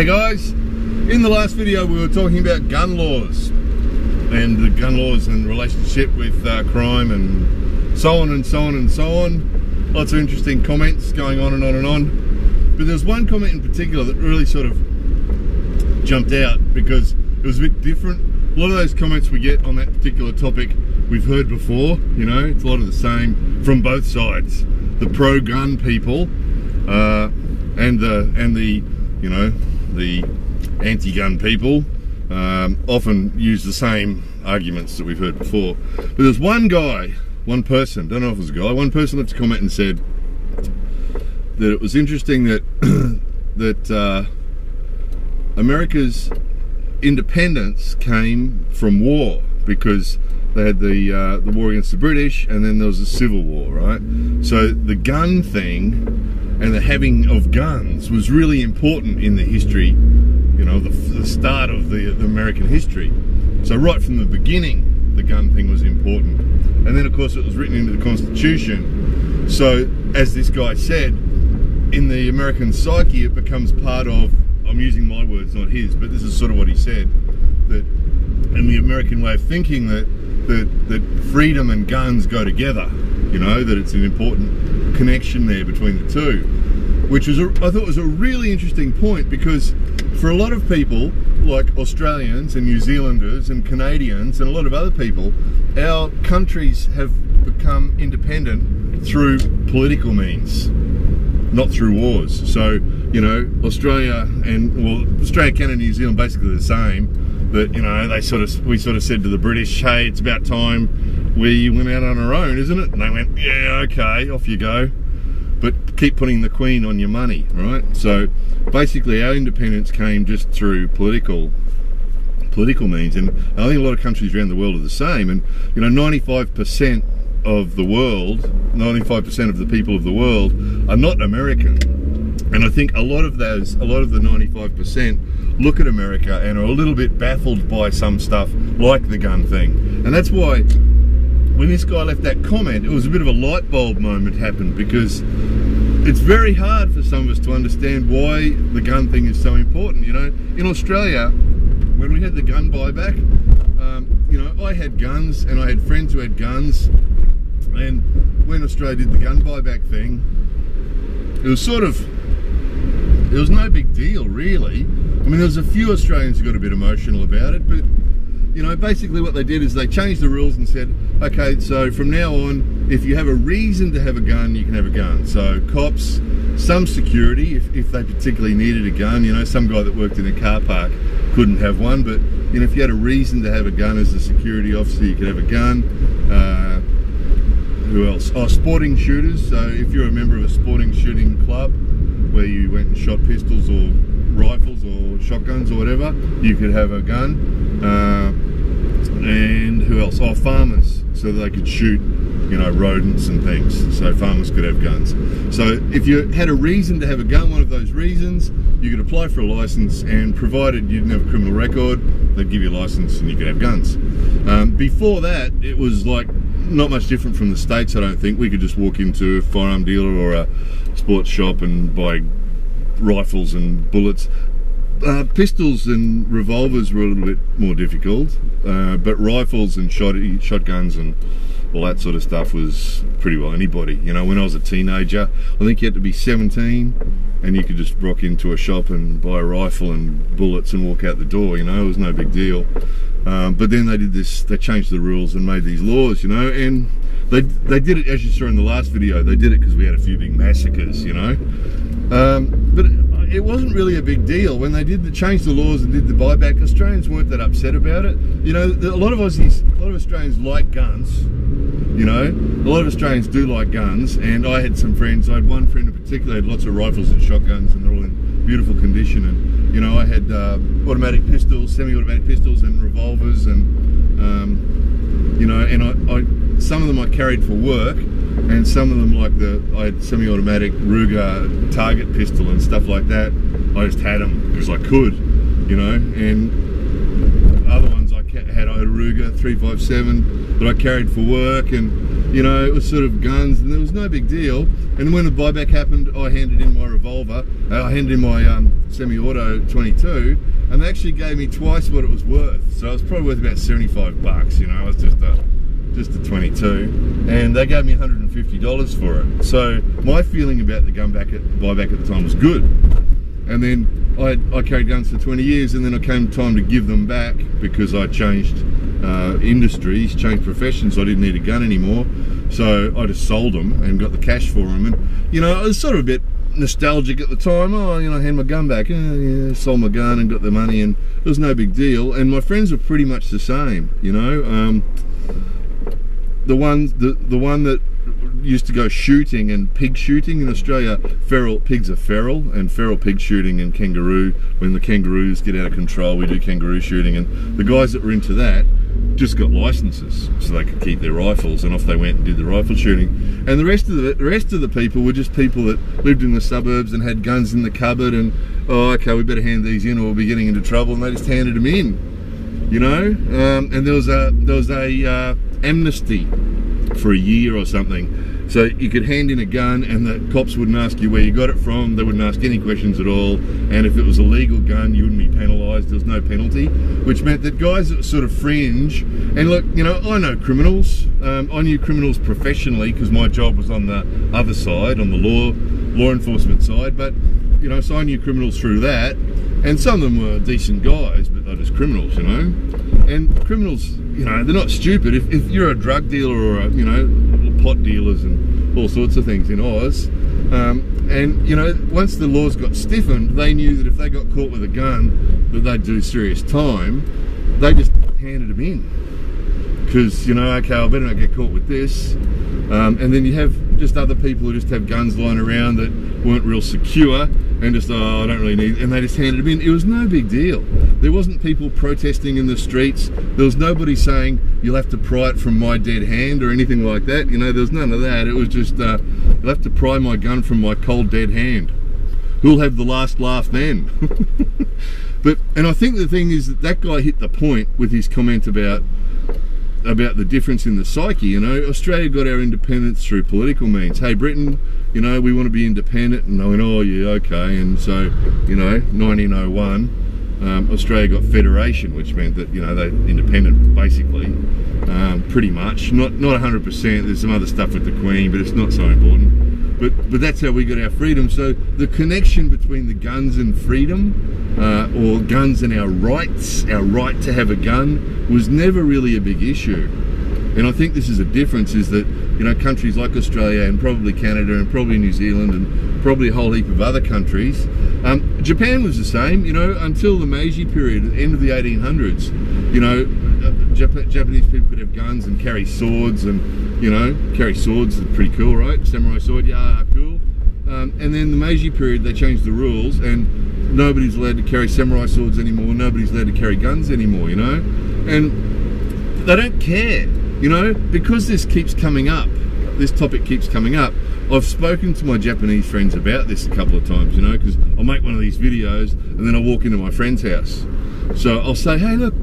Hey guys, in the last video we were talking about gun laws and the gun laws and relationship with crime and so on and so on and so on. Lots of interesting comments going on and on and on. But there's one comment in particular that really sort of jumped out because it was a bit different. A lot of those comments we get on that particular topic we've heard before, you know, it's a lot of the same from both sides. The pro-gun people and the you know, the anti-gun people often use the same arguments that we've heard before. But there's one guy, one person, don't know if it was a guy, one person left a comment and said that it was interesting that that America's independence came from war, because they had the war against the British, and then there was the Civil War, right? So the gun thing and the having of guns was really important in the history, you know, the start of the American history. So right from the beginning, the gun thing was important. And then of course it was written into the Constitution. So as this guy said, in the American psyche it becomes part of, I'm using my words, not his, but this is sort of what he said, that in the American way of thinking that freedom and guns go together, you know, that it's an important connection there between the two, which was I thought was a really interesting point, because for a lot of people like Australians and New Zealanders and Canadians and a lot of other people, our countries have become independent through political means, not through wars. So, you know, Australia and, well, Australia, Canada, New Zealand basically the same. But, you know, we sort of said to the British, hey, it's about time we went out on our own, isn't it? And they went, yeah, okay, off you go. But keep putting the Queen on your money, right? So basically our independence came just through political means. And I think a lot of countries around the world are the same. And, you know, 95% of the world, 95% of the people of the world are not American. And I think a lot of the 95% look at America and are a little bit baffled by some stuff like the gun thing. And that's why when this guy left that comment, it was a bit of a light bulb moment happened, because it's very hard for some of us to understand why the gun thing is so important. You know, in Australia, when we had the gun buyback, you know, I had guns and I had friends who had guns, and when Australia did the gun buyback thing, it was sort of, it was no big deal really. I mean, there was a few Australians who got a bit emotional about it, but, you know, basically what they did is they changed the rules and said, okay, so from now on, if you have a reason to have a gun, you can have a gun. So cops, some security, if they particularly needed a gun, you know, some guy that worked in a car park couldn't have one, but, you know, if you had a reason to have a gun as a security officer, you could have a gun. Who else? Oh, sporting shooters. So if you're a member of a sporting shooting club where you went and shot pistols or rifles or shotguns or whatever, you could have a gun. And who else? Oh, farmers, so that they could shoot, you know, rodents and things, so farmers could have guns. So if you had a reason to have a gun, one of those reasons, you could apply for a license, and provided you didn't have a criminal record, they'd give you a license and you could have guns. Before that, it was like not much different from the States, I don't think. We could just walk into a firearm dealer or a sports shop and buy rifles and bullets. Pistols and revolvers were a little bit more difficult, but rifles and shotguns and all that sort of stuff was pretty well anybody. You know, when I was a teenager, I think you had to be 17 and you could just rock into a shop and buy a rifle and bullets and walk out the door, you know, it was no big deal. But then they did this, they changed the rules and made these laws, you know, and they did it, as you saw in the last video, they did it because we had a few big massacres, you know. But it wasn't really a big deal. When they changed the laws and did the buyback, Australians weren't that upset about it. You know, a lot of Australians like guns, you know, a lot of Australians do like guns, and I had some friends, I had one friend in particular who had lots of rifles and shotguns, and they're all in beautiful condition, and, you know, I had automatic pistols, semi-automatic pistols and revolvers, and, you know, and some of them I carried for work, and some of them, like I had semi-automatic Ruger target pistol and stuff like that, I just had them because I could, you know, and other ones I had a Ruger 357 that I carried for work, and You know, it was sort of guns, and there was no big deal. And when the buyback happened, I handed in my revolver, I handed in my semi-auto 22, and they actually gave me twice what it was worth. So it was probably worth about 75 bucks, you know, it was just a 22, and they gave me $150 for it. So my feeling about the buyback at the time was good. And then I carried guns for 20 years, and then it came time to give them back because I changed industries, changed professions. I didn't need a gun anymore, so I just sold them and got the cash for them. And you know, I was sort of a bit nostalgic at the time. Oh, you know, I hand my gun back. Yeah, sold my gun and got the money, and it was no big deal. And my friends were pretty much the same. You know, the one that used to go shooting and pig shooting in Australia. Pigs are feral, and feral pig shooting and kangaroo. When the kangaroos get out of control, we do kangaroo shooting. And the guys that were into that just got licenses so they could keep their rifles, and off they went and did the rifle shooting. And the rest of the people were just people that lived in the suburbs and had guns in the cupboard, and oh, okay, we better hand these in or we'll be getting into trouble, and they just handed them in, you know. And there was a amnesty for a year or something. So you could hand in a gun and the cops wouldn't ask you where you got it from, they wouldn't ask any questions at all, and if it was a legal gun you wouldn't be penalised, there was no penalty, which meant that guys that were sort of fringe, and look, you know, I know criminals, I knew criminals professionally because my job was on the other side, on the law enforcement side, but you know, so I knew criminals through that, and some of them were decent guys, but they're just criminals, you know. And criminals, you know, they're not stupid. If you're a drug dealer or you know, pot dealers and all sorts of things in Oz, and you know, once the laws got stiffened, they knew that if they got caught with a gun, that they'd do serious time. They just handed them in because, you know, okay, I better not get caught with this. And then you have just other people who just have guns lying around that weren't real secure and just, oh, I don't really need, and they just handed them in. It was no big deal. There wasn't people protesting in the streets. There was nobody saying, you'll have to pry it from my dead hand or anything like that. You know, there was none of that. It was just, you'll have to pry my gun from my cold dead hand. Who'll have the last laugh then? And I think the thing is that guy hit the point with his comment about the difference in the psyche. You know, Australia got our independence through political means. Hey, Britain, you know, we want to be independent, and I went, oh yeah, okay. And so, you know, 1901, Australia got federation, which meant that, you know, they're independent basically, pretty much. Not 100%. There's some other stuff with the Queen, but it's not so important. But that's how we got our freedom. So the connection between the guns and freedom, or guns and our right to have a gun, was never really a big issue. And I think this is a difference, is that, you know, countries like Australia and probably Canada and probably New Zealand and probably a whole heap of other countries, Japan was the same, you know, until the Meiji period, at the end of the 1800s, you know, Japanese people could have guns and carry swords, and, you know, carry swords is pretty cool, right? Samurai sword, yeah, cool. And then the Meiji period, they changed the rules, and nobody's allowed to carry samurai swords anymore, nobody's allowed to carry guns anymore, you know? And they don't care, you know, because this keeps coming up, this topic keeps coming up. I've spoken to my Japanese friends about this a couple of times, you know, because I'll make one of these videos and then I'll walk into my friend's house. So I'll say, hey, look,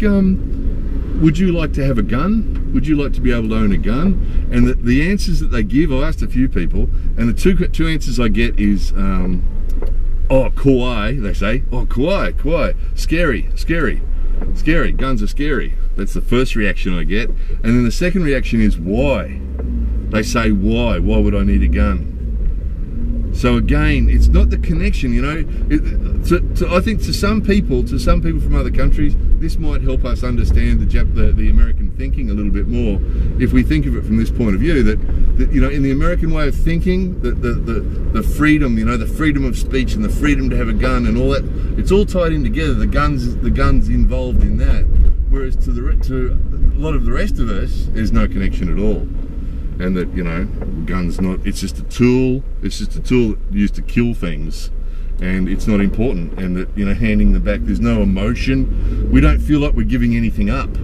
would you like to have a gun? Would you like to be able to own a gun? And the answers that they give, I asked a few people, and the two answers I get is, oh, kawaii, they say. Oh, kawaii, scary, guns are scary. That's the first reaction I get. And then the second reaction is why? They say, why would I need a gun? So again, it's not the connection, you know. I think to some people from other countries, this might help us understand the American thinking a little bit more, if we think of it from this point of view, that you know, in the American way of thinking, the freedom, you know, the freedom of speech and the freedom to have a gun and all that, it's all tied in together. The guns involved in that. Whereas to a lot of the rest of us, there's no connection at all. And that, you know, guns it's just a tool used to kill things, and it's not important. And that, you know, handing them back, there's no emotion. We don't feel like we're giving anything up,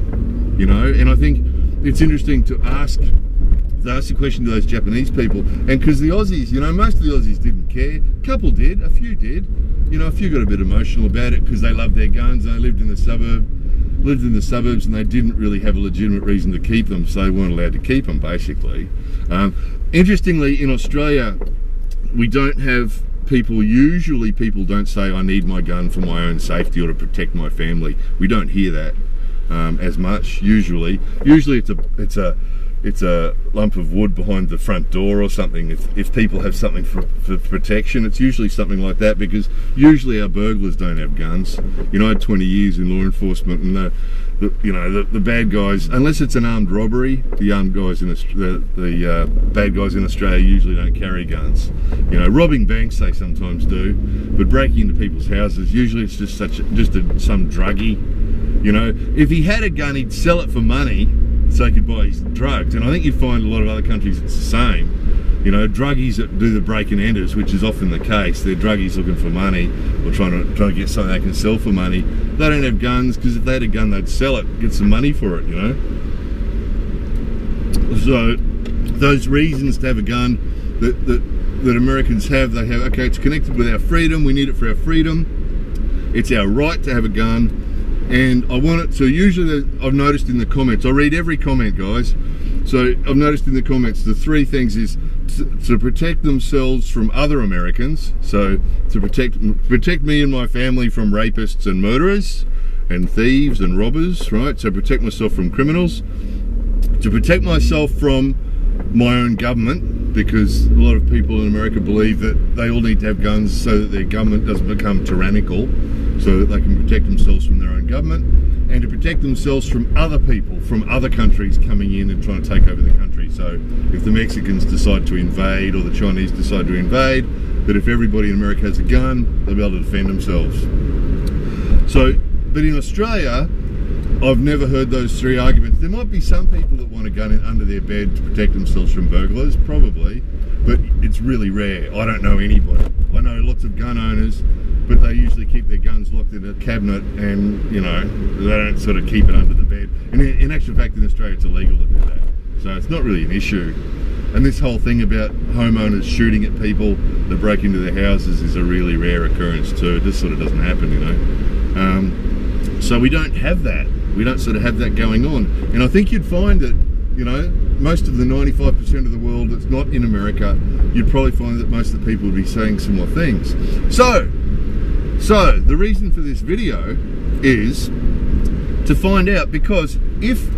you know. And I think it's interesting to ask the question to those Japanese people, and because the Aussies, you know, most of the Aussies didn't care. A couple did, a few did, you know, a few got a bit emotional about it because they loved their guns and they lived in the suburbs and they didn't really have a legitimate reason to keep them, so they weren't allowed to keep them, basically. Interestingly, in Australia, we don't have usually people don't say, I need my gun for my own safety or to protect my family. We don't hear that as much, usually. Usually it's a lump of wood behind the front door or something. If people have something for protection, it's usually something like that, because usually our burglars don't have guns. You know, I had 20 years in law enforcement, and the bad guys, unless it's an armed robbery, the bad guys in Australia usually don't carry guns. You know, robbing banks they sometimes do, but breaking into people's houses, usually it's just some druggie. You know, if he had a gun, he'd sell it for money so he could buy his drugs. And I think you find a lot of other countries it's the same. You know, druggies that do the break and enters, which is often the case, they're druggies looking for money or trying to get something they can sell for money. They don't have guns, because if they had a gun they'd sell it, get some money for it, you know. So those reasons to have a gun that Americans have, they have, okay, it's connected with our freedom, we need it for our freedom, it's our right to have a gun. And I want it to, usually I've noticed in the comments, I read every comment, guys, so I've noticed in the comments the three things is to protect themselves from other Americans, so to protect me and my family from rapists and murderers and thieves and robbers, right? So protect myself from criminals, to protect myself from my own government, because a lot of people in America believe that they all need to have guns so that their government doesn't become tyrannical, so that they can protect themselves from their own government, and to protect themselves from other people from other countries coming in and trying to take over the country. So if the Mexicans decide to invade or the Chinese decide to invade, that if everybody in America has a gun, they'll be able to defend themselves. So, but in Australia, I've never heard those three arguments. There might be some people that want a gun under their bed to protect themselves from burglars, probably, but it's really rare. I don't know anybody. I know lots of gun owners, but they usually keep their guns locked in a cabinet, and you know, they don't sort of keep it under the bed. And in actual fact, in Australia, it's illegal to do that. So it's not really an issue. And this whole thing about homeowners shooting at people that break into their houses is a really rare occurrence too. It just sort of doesn't happen, you know. So we don't have that. We don't sort of have that going on. And I think you'd find that, you know, most of the 95% of the world that's not in America, you'd probably find that most of the people would be saying similar things. So the reason for this video is to find out, because if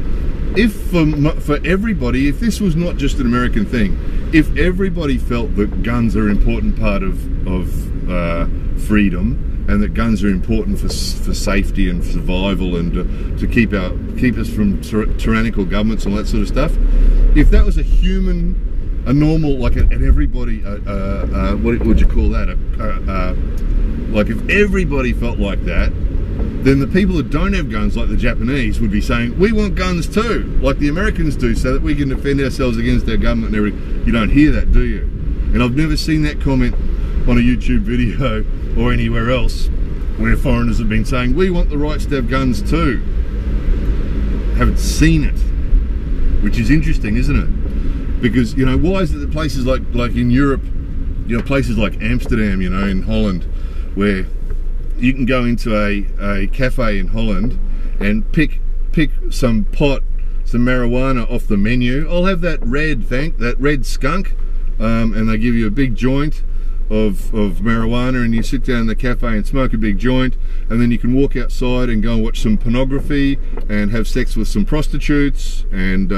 for everybody, if this was not just an American thing, if everybody felt that guns are an important part of freedom, and that guns are important for safety and survival, and to keep us from tyrannical governments and all that sort of stuff, if that was a normal, like an everybody, what would you call that? Like if everybody felt like that, then the people that don't have guns, like the Japanese, would be saying, we want guns too, like the Americans do, so that we can defend ourselves against our government and everything. You don't hear that, do you? And I've never seen that comment on a YouTube video or anywhere else where foreigners have been saying, we want the rights to have guns too. Haven't seen it, which is interesting, isn't it? Because, you know, why is it that places like in Europe, you know, places like Amsterdam, you know, in Holland, where you can go into a cafe in Holland and pick some marijuana off the menu. I'll have that red skunk, and they give you a big joint of marijuana, and you sit down in the cafe and smoke a big joint, and then you can walk outside and go and watch some pornography and have sex with some prostitutes, and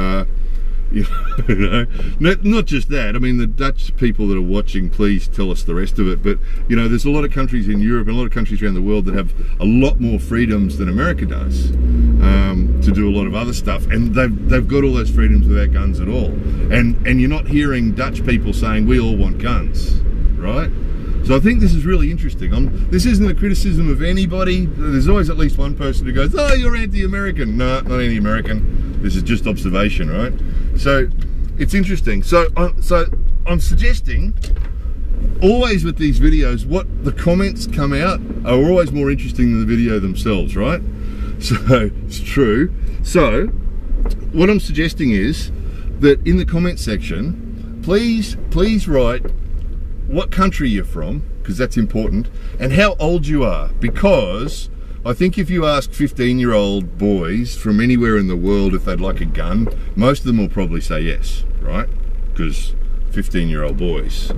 you know, not just that. I mean, the Dutch people that are watching, please tell us the rest of it. But you know, there's a lot of countries in Europe and a lot of countries around the world that have a lot more freedoms than America does, to do a lot of other stuff, and they've got all those freedoms without guns at all. And you're not hearing Dutch people saying we all want guns, right? So I think this is really interesting. This isn't a criticism of anybody. There's always at least one person who goes, oh, you're anti-American. No, not anti-American. This is just observation, right? So it's interesting. So I'm suggesting, always with these videos, what the comments come out are always more interesting than the video themselves, right? So it's true. So what I'm suggesting is that in the comment section, please write what country you're from, because that's important, and how old you are, because I think if you ask 15-year-old boys from anywhere in the world if they'd like a gun, most of them will probably say yes, right? because 15-year-old boys,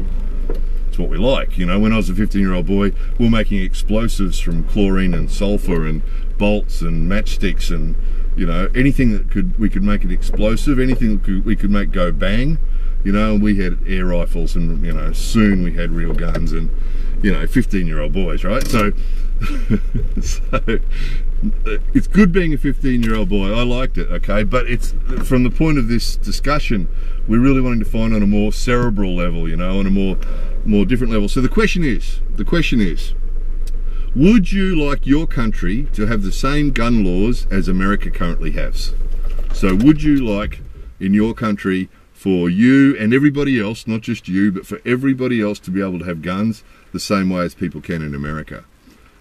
it's what we like. You know, when I was a 15-year-old boy, we were making explosives from chlorine and sulfur and bolts and matchsticks and, you know, anything that we could make it explosive, anything that we could make go bang. You know, we had air rifles, and, you know, soon we had real guns, and, you know, 15-year-old boys, right? So, so it's good being a 15-year-old boy. I liked it, okay? But it's, from the point of this discussion, we're really wanting to find on a more cerebral level, you know, on a more different level. So the question is, would you like your country to have the same gun laws as America currently has? So would you like, in your country, for you and everybody else, not just you, but for everybody else to be able to have guns the same way as people can in America?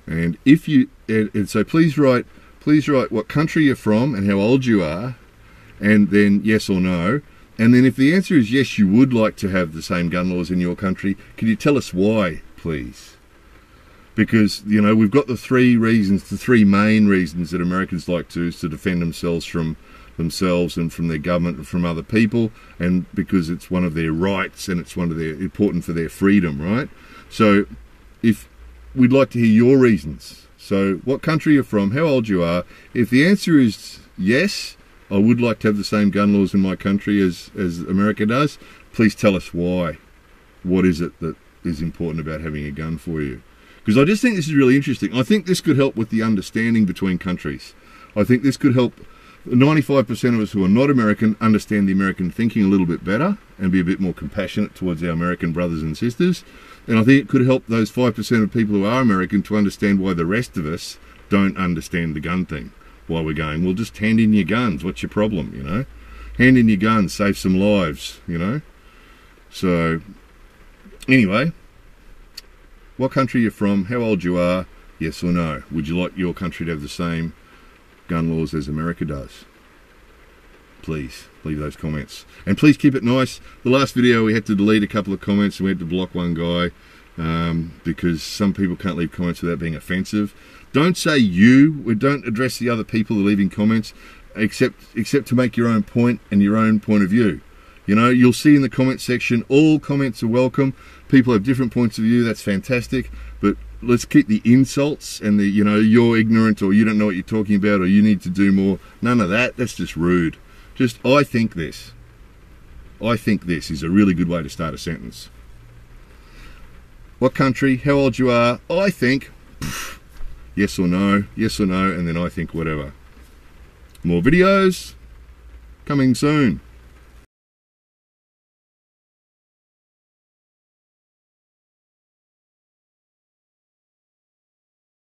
And if you, and so please write what country you're from and how old you are, and then yes or no. And then if the answer is yes, you would like to have the same gun laws in your country, can you tell us why, please? Because, you know, we've got the three main reasons that Americans like to defend themselves from themselves and from their government and from other people, and because it's one of their rights and it's one of their important for their freedom, right? So if we'd like to hear your reasons. So what country you're from, how old you are. If the answer is yes, I would like to have the same gun laws in my country as America does, please tell us why. What is it that is important about having a gun for you? Because I just think this is really interesting. I think this could help with the understanding between countries. I think this could help 95% of us who are not American understand the American thinking a little bit better and be a bit more compassionate towards our American brothers and sisters. And I think it could help those 5% of people who are American to understand why the rest of us don't understand the gun thing. Why we're going, well, just hand in your guns. What's your problem, you know? Hand in your guns, save some lives, you know? So, anyway, what country you're from, how old you are, yes or no? Would you like your country to have the same gun laws as America does? Please leave those comments, and please keep it nice. The last video we had to delete a couple of comments and we had to block one guy because some people can't leave comments without being offensive. Don't say you. We don't address the other people who are leaving comments except to make your own point and your own point of view. You know, you'll see in the comment section, all comments are welcome. People have different points of view. That's fantastic. But let's keep the insults and the, you know, you're ignorant, or you don't know what you're talking about, or you need to do more. None of that. That's just rude. Just, I think this is a really good way to start a sentence. What country, how old you are, I think, yes or no, and then I think whatever. More videos coming soon.